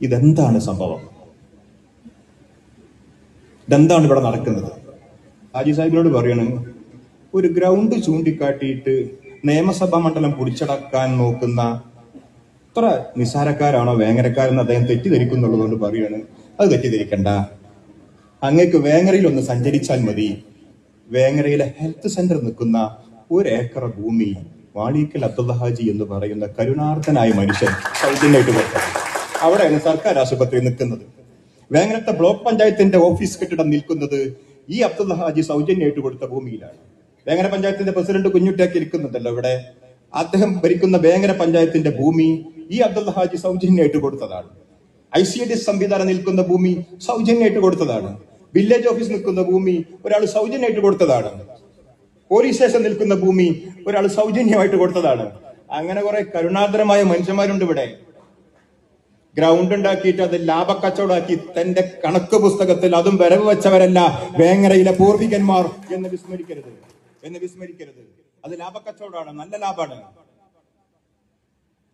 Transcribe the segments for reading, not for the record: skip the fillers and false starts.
ഇതെന്താണ് സംഭവം? ഇതെന്താണ് ഇവിടെ നടക്കുന്നത്? ഹാജി സാഹിബിനോട് പറയണം, ഒരു ഗ്രൗണ്ട് ചൂണ്ടിക്കാട്ടിയിട്ട് നിയമസഭാ മണ്ഡലം പിടിച്ചടക്കാൻ നോക്കുന്ന അത്ര നിസ്സാരക്കാരാണോ വേങ്ങരക്കാരെന്ന് അദ്ദേഹം തെറ്റിദ്ധരിക്കുന്നുള്ളതുകൊണ്ട് പറയാണ്, അത് തെറ്റിദ്ധരിക്കണ്ട. അങ്ങേക്ക് വേങ്ങരയിൽ ഒന്ന് സഞ്ചരിച്ചാൽ മതി. വേങ്ങരയിലെ ഹെൽത്ത് സെന്റർ നിൽക്കുന്ന 1 ഏക്കർ ഭൂമി വാളീക്കൽ അബ്ദുള്ള ഹാജി എന്ന് പറയുന്ന കരുണാർത്ഥനായ മനുഷ്യൻ സൗജന്യമായിട്ട് കൊടുത്തത്. അവിടെയാണ് സർക്കാർ ആശുപത്രി നിൽക്കുന്നത്. വേങ്ങരത്തെ ബ്ലോക്ക് പഞ്ചായത്തിന്റെ ഓഫീസ് കെട്ടിടം നിൽക്കുന്നത് ഈ അബ്ദുള്ള ഹാജി സൗജന്യമായിട്ട് കൊടുത്ത ഭൂമിയിലാണ്. വേങ്ങര പഞ്ചായത്തിന്റെ പ്രസിഡന്റ് കുഞ്ഞുട്ടിയാക്കി ഇരിക്കുന്നുണ്ടല്ലോ ഇവിടെ. അദ്ദേഹം ഭരിക്കുന്ന വേങ്ങര പഞ്ചായത്തിന്റെ ഭൂമി ഈ അബ്ദുള്ള ഹാജി സൗജന്യമായിട്ട് കൊടുത്തതാണ്. ICDS സംവിധാനം നിൽക്കുന്ന ഭൂമി സൗജന്യമായിട്ട് കൊടുത്തതാണ്. വില്ലേജ് ഓഫീസ് നിൽക്കുന്ന ഭൂമി ഒരാൾ സൗജന്യമായിട്ട് കൊടുത്തതാണ്. പോലീസ് സ്റ്റേഷൻ നിൽക്കുന്ന ഭൂമി ഒരാൾ സൗജന്യമായിട്ട് കൊടുത്തതാണ്. അങ്ങനെ കുറെ കരുണാർദ്രമായ മനുഷ്യന്മാരുണ്ട് ഇവിടെ. ഗ്രൗണ്ട് ഉണ്ടാക്കിയിട്ട് അത് ലാഭക്കച്ചവടാക്കി തന്റെ കണക്ക് പുസ്തകത്തിൽ അതും വരവ് വെച്ചവരല്ല വേങ്ങരയിലെ പൂർവികന്മാർ എന്ന് വിസ്മരിക്കരുത്. അത് ലാഭക്കച്ചവടമാണ്, നല്ല ലാഭമാണ്.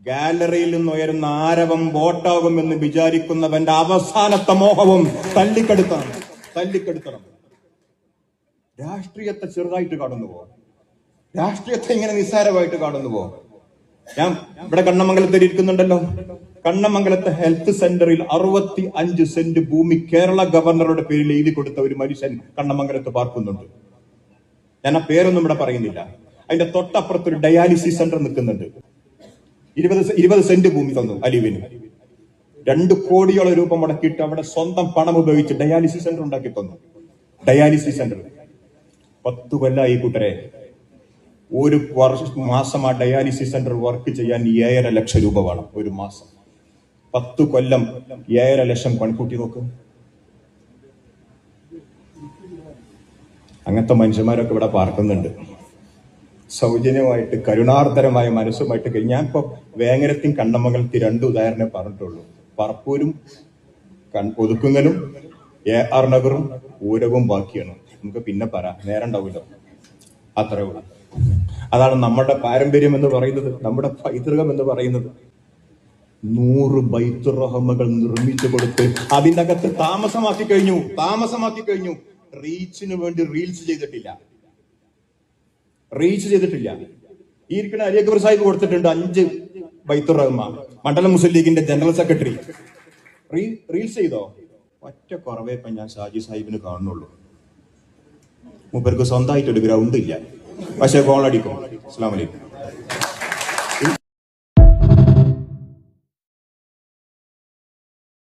ഗാലറിയിൽ നിന്ന് ഉയരുന്ന ആരവം വോട്ടാകുമെന്ന് വിചാരിക്കുന്നവന്റെ അവസാനത്തെ മോഹവും തല്ലിക്കെടുത്തണം. രാഷ്ട്രീയത്തെ ചെറുതായിട്ട് കാണുന്നുവോ? രാഷ്ട്രീയത്തെ ഇങ്ങനെ നിസ്സാരമായിട്ട് കാണുന്നുവോ? ഞാൻ ഇവിടെ കണ്ണമംഗലത്തിൽ ഇരിക്കുന്നുണ്ടല്ലോ. കണ്ണമംഗലത്തെ ഹെൽത്ത് സെന്ററിൽ 65 സെന്റ് ഭൂമി കേരള ഗവർണറുടെ പേരിൽ എഴുതി കൊടുത്ത ഒരു മനുഷ്യൻ കണ്ണമംഗലത്ത് പാർക്കുന്നുണ്ട്. ഞാൻ ആ പേരൊന്നും ഇവിടെ പറയുന്നില്ല. അതിന്റെ തൊട്ടപ്പുറത്തൊരു ഡയാലിസിസ് സെന്റർ നിൽക്കുന്നുണ്ട്. 20 സെന്റ് ഭൂമി തന്നു അലീവിന്. 2 കോടിയോളം രൂപ മുടക്കിയിട്ട് അവിടെ സ്വന്തം പണം ഉപയോഗിച്ച് ഡയാലിസിസ് സെന്റർ ഉണ്ടാക്കി തന്നു. ഡയാലിസിസ് സെന്റർ 10 കൊല്ലമായി കൂട്ടരെ. ഒരു മാസം ആ ഡയാലിസിസ് സെന്റർ വർക്ക് ചെയ്യാൻ 7.5 ലക്ഷം രൂപ വേണം ഒരു മാസം. 10 കൊല്ലം 7.5 ലക്ഷം പണിക്കൂട്ടി നോക്ക്. അങ്ങനത്തെ മനുഷ്യന്മാരൊക്കെ ഇവിടെ പാർക്കുന്നുണ്ട്. സൗജന്യമായിട്ട് കരുണാർദ്രമായ മനസ്സുമായിട്ട്. ഞാൻ ഇപ്പൊ വേങ്ങരത്തും കണ്ണമംഗലത്തും 2 ഉദാഹരണം പറഞ്ഞിട്ടുള്ളൂ. പറപ്പൂരും ഒതുക്കുങ്ങലും AR നഗറും ഊരവും ബാക്കിയാണ്. നമുക്ക് പിന്നെ നേരം ഉണ്ടാവില്ല. അത്രേ ഉള്ളൂ. അതാണ് നമ്മുടെ പാരമ്പര്യം എന്ന് പറയുന്നത്, നമ്മുടെ പൈതൃകം എന്ന് പറയുന്നത്. 100 ബൈത്തുർ റഹ്മകൾ നിർമ്മിച്ചു കൊടുത്ത് അതിനകത്ത് താമസമാക്കി കഴിഞ്ഞു. റീച്ചിന് വേണ്ടി റീൽസ് ചെയ്തിട്ടില്ല. ഈ ഇരിക്കുന്ന അലി അക്ബർ സാഹിബ് കൊടുത്തിട്ടുണ്ട് 5 ബൈത്തുർ റഹ്മ. മണ്ഡലം മുസ്ലിം ലീഗിന്റെ ജനറൽ സെക്രട്ടറി റീൽസ് ചെയ്തോ? ഒറ്റ കുറവേ ഇപ്പൊ ഞാൻ ഷാജി സാഹിബിന് കാണുന്നുള്ളൂ. മൂപ്പർക്ക് സ്വന്തമായിട്ടൊരു ഗ്രൗണ്ട് ഇല്ല, പക്ഷെ ഗോളടിക്കും. അസ്സലാമു അലൈക്കും.